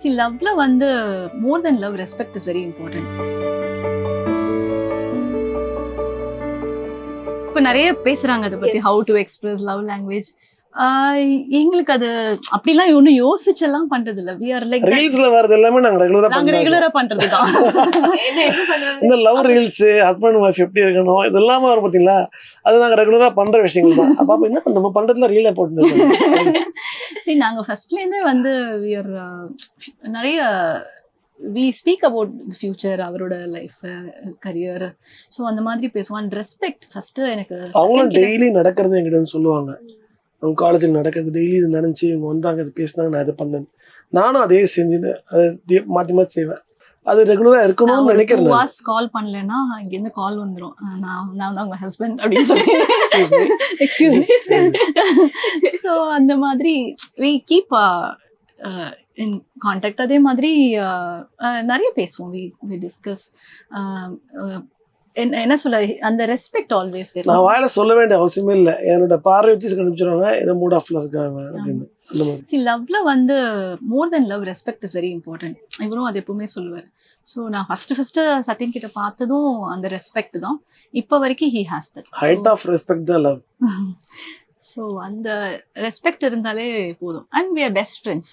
See, loveல வந்து more than love, respect is very important. இப்ப நிறைய பேசுறாங்க அதை பத்தி, how to express love language. எங்களுக்கு அது அப்படிலாம் ஒன்றும் யோசிச்செல்லாம் பண்றது இல்ல. we are like ரீல்ஸ்ல வரது எல்லாமே நாங்க ரெகுலரா பண்றதுதான். இந்த லவ் ரீல்ஸ் ஹஸ்பண்ட் ஒய்ஃப் எப்படி இருக்கணும் இதெல்லாம் வரும் பாத்தீங்களா, அது நாங்க ரெகுலரா பண்ற விஷயங்கள் தான். அப்ப என்ன நம்ம பண்றதுல ரீல போட்டு சரி, நாங்க ஃபர்ஸ்ட்ல இருந்தே வந்து we are நிறைய we speak about the future, அவரோட லைஃப், கரியர், ஸோ அந்த மாதிரி பேசுவோம். அண்ட் ரெஸ்பெக்ட் ஃபர்ஸ்ட் எனக்கு. அவங்களும் டெய்லி நடக்கிறது என்கிட்ட சொல்லுவாங்க. அவங்க காலேஜில் நடக்கிறது டெய்லி இது நடந்துச்சு, இவங்க வந்தாங்க இது பேசினாங்க, நான் இதை பண்ணேன், நானும் அதே செஞ்சுன்னு அதை மாற்றி மாற்றி செய்வேன். அது ரெகுலராக இருக்கணும்னு நினைக்கிறேன். 2 hours கால் பண்ணலன்னா இங்கேருந்து கால் வந்துடும், நான் தான் உங்க ஹஸ்பண்ட் அப்படின்னு சொல்லி எக்ஸ்கியூஸ் மீ. ஸோ அந்த மாதிரி we keep in contact. அதே மாதிரி நிறைய பேசுவோம், we discuss. என்ன சொல்ல, அந்த ரெஸ்பெக்ட் ஆல்வேஸ் there. நான் வாயில சொல்ல வேண்டிய அவசியமே இல்லை, என்னோட பார்வை வச்சு கண்டுபிடிச்சிருவாங்க என்ன மூட் ஆஃப்ல இருக்காங்க அப்படின்னு. அந்த மாதிரி See, loveல வந்து more than love, respect is very important. இவரும் அது எப்பவுமே சொல்லுவார். ஸோ நான் ஃபர்ஸ்ட் சத்யன் கிட்ட பார்த்ததும் அந்த ரெஸ்பெக்ட் தான். இப்போ வரைக்கும் he has that. Height of respect தான் லவ். ஸோ அந்த ரெஸ்பெக்ட் இருந்தாலே போதும். And we are best friends.